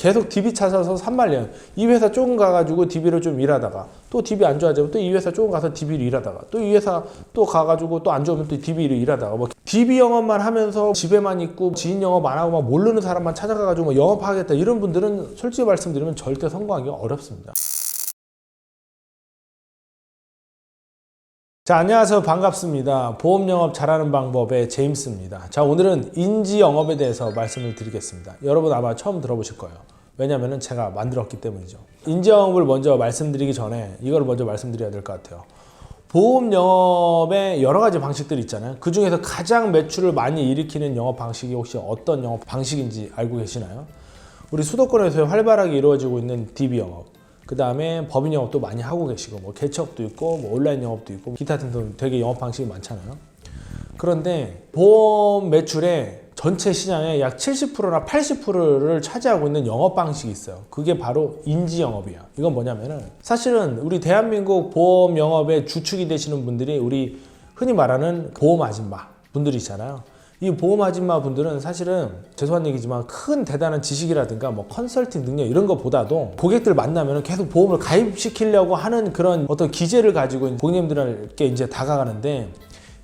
계속 DB 찾아서 산말려요. 이 회사 조금 가가지고 DB를 좀 일하다가 또 DB 안 좋아지면 또 이 회사 조금 가서 DB를 일하다가 또 이 회사 또 가가지고 또 안 좋으면 또 DB를 일하다가 뭐 DB 영업만 하면서 집에만 있고 지인 영업 안 하고 막 모르는 사람만 찾아가가지고 뭐 영업하겠다 이런 분들은 솔직히 말씀드리면 절대 성공하기가 어렵습니다. 자, 안녕하세요. 반갑습니다. 보험 영업 잘하는 방법의 제임스입니다. 자, 오늘은 인지 영업에 대해서 말씀을 드리겠습니다. 여러분 아마 처음 들어보실 거예요. 왜냐면은 제가 만들었기 때문이죠. 인지 영업을 먼저 말씀드리기 전에 이걸 먼저 말씀드려야 될 것 같아요. 보험 영업의 여러 가지 방식들이 있잖아요. 그 중에서 가장 매출을 많이 일으키는 영업 방식이 혹시 어떤 영업 방식인지 알고 계시나요? 우리 수도권에서 활발하게 이루어지고 있는 DB 영업, 그 다음에 법인 영업도 많이 하고 계시고, 뭐 개척도 있고, 뭐 온라인 영업도 있고, 기타 등등 되게 영업 방식이 많잖아요. 그런데 보험 매출의 전체 시장의 약 70%나 80%를 차지하고 있는 영업 방식이 있어요. 그게 바로 인지 영업이에요. 이건 뭐냐면은 사실은 우리 대한민국 보험 영업의 주축이 되시는 분들이 우리 흔히 말하는 보험 아줌마 분들이잖아요. 이 보험 아줌마 분들은 사실은 죄송한 얘기지만 큰 대단한 지식이라든가 뭐 컨설팅 능력 이런 것보다도 고객들 만나면 계속 보험을 가입시키려고 하는 그런 어떤 기제를 가지고 고객님들께 이제 다가가는데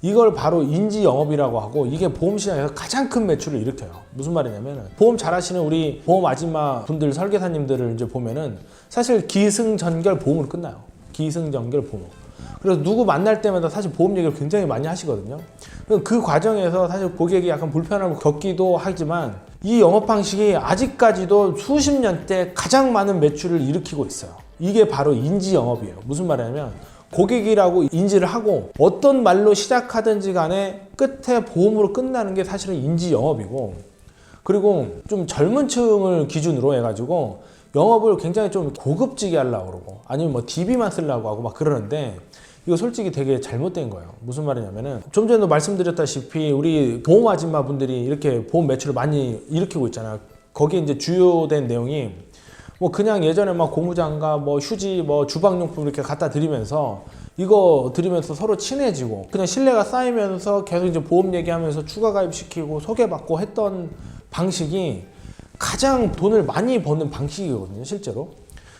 이걸 바로 인지 영업이라고 하고 이게 보험 시장에서 가장 큰 매출을 일으켜요. 무슨 말이냐면 보험 잘하시는 우리 보험 아줌마 분들 설계사님들을 이제 보면은 사실 기승전결 보험으로 끝나요. 기승전결 보험. 그래서 누구 만날 때마다 사실 보험 얘기를 굉장히 많이 하시거든요. 그 과정에서 사실 고객이 약간 불편함을 겪기도 하지만 이 영업 방식이 아직까지도 수십 년대 가장 많은 매출을 일으키고 있어요. 이게 바로 인지 영업이에요. 무슨 말이냐면 고객이라고 인지를 하고 어떤 말로 시작하든지 간에 끝에 보험으로 끝나는 게 사실은 인지 영업이고, 그리고 좀 젊은 층을 기준으로 해가지고 영업을 굉장히 좀 고급지게 하려고 그러고 아니면 뭐 DB만 쓰려고 하고 막 그러는데 이거 솔직히 되게 잘못된 거예요. 무슨 말이냐면은 좀 전에도 말씀드렸다시피 우리 보험 아줌마 분들이 이렇게 보험 매출을 많이 일으키고 있잖아요. 거기에 이제 주요된 내용이 뭐 그냥 예전에 막 고무장갑, 뭐 휴지, 뭐 주방용품 이렇게 갖다 드리면서 이거 드리면서 서로 친해지고 그냥 신뢰가 쌓이면서 계속 이제 보험 얘기하면서 추가 가입시키고 소개받고 했던 방식이 가장 돈을 많이 버는 방식이거든요, 실제로.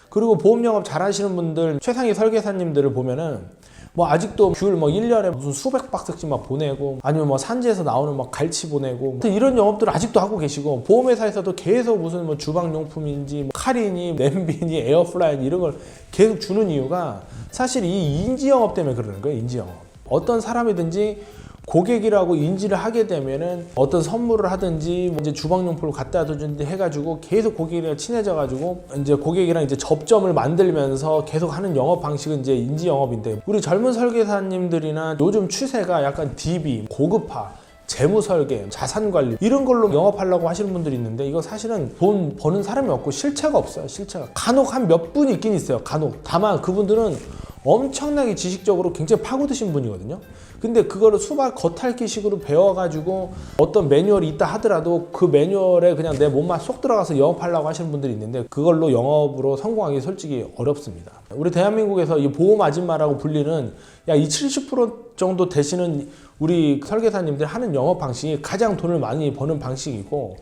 그리고 보험 영업 잘 하시는 분들, 최상위 설계사님들을 보면은 뭐 아직도 귤 뭐 1년에 무슨 수백 박스씩 막 보내고 아니면 뭐 산지에서 나오는 막 갈치 보내고 이런 영업들을 아직도 하고 계시고, 보험회사에서도 계속 무슨 뭐 주방용품인지 뭐 칼이니 냄비니 에어프라이니 이런 걸 계속 주는 이유가 사실 이 인지 영업 때문에 그러는 거예요. 인지 영업. 어떤 사람이든지 고객이라고 인지를 하게 되면은 어떤 선물을 하든지 이제 주방용품을 갖다 주든지 해가지고 계속 고객이랑 친해져가지고 이제 고객이랑 이제 접점을 만들면서 계속 하는 영업 방식은 이제 인지 영업인데, 우리 젊은 설계사님들이나 요즘 추세가 약간 DB, 고급화, 재무 설계, 자산 관리 이런 걸로 영업하려고 하시는 분들이 있는데 이거 사실은 돈 버는 사람이 없고 실체가 없어요. 실체가 간혹 한 몇 분 있긴 있어요. 간혹. 다만 그분들은 엄청나게 지식적으로 굉장히 파고드신 분이거든요. 근데 그거를 수박 겉핥기식으로 배워가지고 어떤 매뉴얼이 있다 하더라도 그 매뉴얼에 그냥 내 몸만 쏙 들어가서 영업하려고 하시는 분들이 있는데 그걸로 영업으로 성공하기 솔직히 어렵습니다. 우리 대한민국에서 이 보험 아줌마라고 불리는 이 70% 정도 되시는 우리 설계사님들 하는 영업 방식이 가장 돈을 많이 버는 방식이고,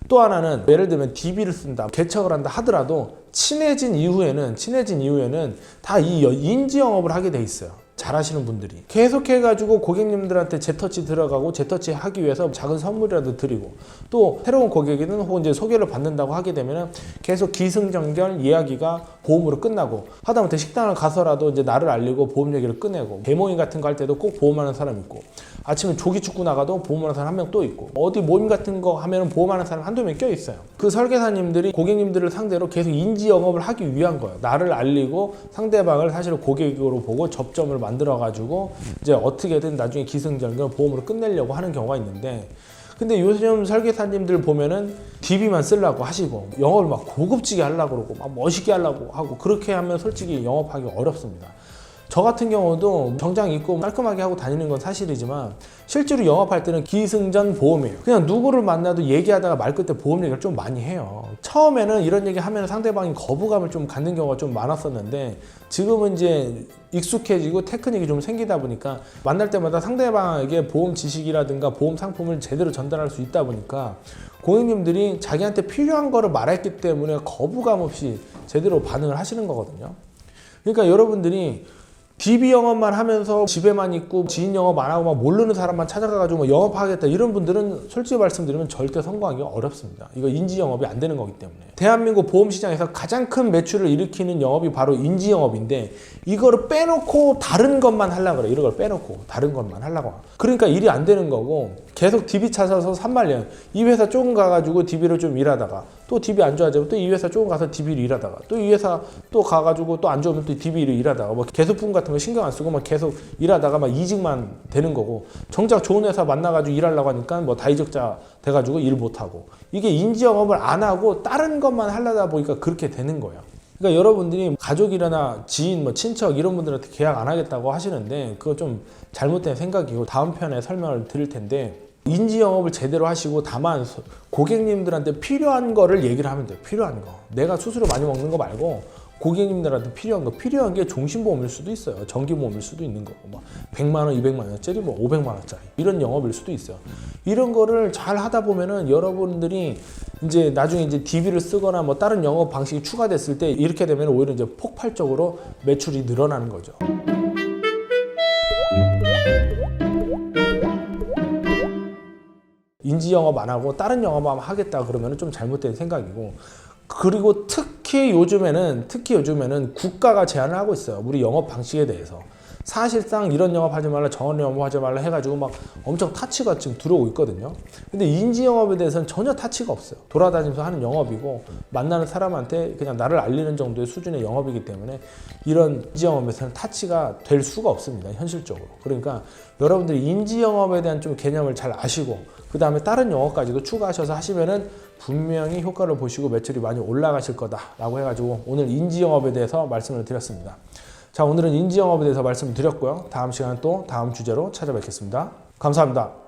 또 하나는 예를 들면 DB를 쓴다, 개척을 한다 하더라도 친해진 이후에는 다 이 인지 영업을 하게 돼 있어요. 잘하시는 분들이 계속해가지고 고객님들한테 재터치 들어가고 재터치 하기 위해서 작은 선물이라도 드리고, 또 새로운 고객이든 혹은 이제 소개를 받는다고 하게 되면은 계속 기승전결 이야기가 보험으로 끝나고, 하다못해 식당을 가서라도 이제 나를 알리고 보험 얘기를 꺼내고, 대모임 같은 거 할 때도 꼭 보험하는 사람 있고, 아침에 조기 축구 나가도 보험하는 사람 한 명 또 있고, 어디 모임 같은 거 하면은 보험하는 사람 한두 명 껴 있어요. 그 설계사님들이 고객님들을 상대로 계속 인지 영업을 하기 위한 거예요. 나를 알리고 상대방을 사실 고객으로 보고 접점을 만들어가지고 이제 어떻게든 나중에 기승전결 보험으로 끝내려고 하는 경우가 있는데, 근데 요즘 설계사님들 보면은 DB만 쓰려고 하시고 영업을 막 고급지게 하려고 그러고 막 멋있게 하려고 하고, 그렇게 하면 솔직히 영업하기 어렵습니다. 저 같은 경우도 정장 입고 깔끔하게 하고 다니는 건 사실이지만 실제로 영업할 때는 기승전 보험이에요. 그냥 누구를 만나도 얘기하다가 말 끝에 보험 얘기를 좀 많이 해요. 처음에는 이런 얘기 하면 상대방이 거부감을 좀 갖는 경우가 좀 많았었는데 지금은 이제 익숙해지고 테크닉이 좀 생기다 보니까 만날 때마다 상대방에게 보험 지식이라든가 보험 상품을 제대로 전달할 수 있다 보니까 고객님들이 자기한테 필요한 거를 말했기 때문에 거부감 없이 제대로 반응을 하시는 거거든요. 그러니까 여러분들이 DB 영업만 하면서 집에만 있고 지인 영업 안 하고 막 모르는 사람만 찾아가가지고 뭐 영업하겠다 이런 분들은 솔직히 말씀드리면 절대 성공하기 어렵습니다. 이거 인지 영업이 안 되는 거기 때문에. 대한민국 보험 시장에서 가장 큰 매출을 일으키는 영업이 바로 인지 영업인데 이거를 빼놓고 다른 것만 하려고 그래. 이런 걸 빼놓고 다른 것만 하려고. 그러니까 일이 안 되는 거고 계속 DB 찾아서 산말년. 이 회사 조금 가가지고 DB를 좀 일하다가 또 DB 안 좋아지면 또 이 회사 조금 가서 DB를 일하다가 또 이 회사 또 가가지고 또 안 좋으면 또 DB를 일하다가 뭐 개소품 같은 거 신경 안 쓰고 막 계속 일하다가 막 이직만 되는 거고 정작 좋은 회사 만나가지고 일하려고 하니까 뭐 다이적자 돼가지고 일 못하고 이게 인지 영업을 안 하고 다른 것만 하려다 보니까 그렇게 되는 거예요. 그러니까 여러분들이 가족이나 지인, 뭐 친척 이런 분들한테 계약 안 하겠다고 하시는데 그거 좀 잘못된 생각이고 다음 편에 설명을 드릴 텐데 인지 영업을 제대로 하시고 다만 고객님들한테 필요한 거를 얘기를 하면 돼요. 필요한 거. 내가 수수료 많이 먹는 거 말고 고객님들한테 필요한 게 종신보험일 수도 있어요. 정기보험일 수도 있는 거고 막 100만 원, 200만 원짜리 뭐 500만 원짜리 이런 영업일 수도 있어요. 이런 거를 잘 하다 보면은 여러분들이 이제 나중에 이제 DB를 쓰거나 뭐 다른 영업 방식이 추가됐을 때 이렇게 되면 오히려 이제 폭발적으로 매출이 늘어나는 거죠. 인지 영업 안 하고 다른 영업만 하겠다 그러면 좀 잘못된 생각이고 그리고 특히 요즘에는 국가가 제한을 하고 있어요. 우리 영업 방식에 대해서. 사실상 이런 영업하지 말라 저런 영업하지 말라 해가지고 막 엄청 타치가 지금 들어오고 있거든요. 근데 인지 영업에 대해서는 전혀 타치가 없어요. 돌아다니면서 하는 영업이고 만나는 사람한테 그냥 나를 알리는 정도의 수준의 영업이기 때문에 이런 인지 영업에서는 타치가 될 수가 없습니다. 현실적으로. 그러니까 여러분들이 인지 영업에 대한 좀 개념을 잘 아시고 그 다음에 다른 영업까지도 추가하셔서 하시면은 분명히 효과를 보시고 매출이 많이 올라가실 거다라고 해가지고 오늘 인지 영업에 대해서 말씀을 드렸습니다. 자, 오늘은 인지 영업에 대해서 말씀을 드렸고요. 다음 시간에 또 다음 주제로 찾아뵙겠습니다. 감사합니다.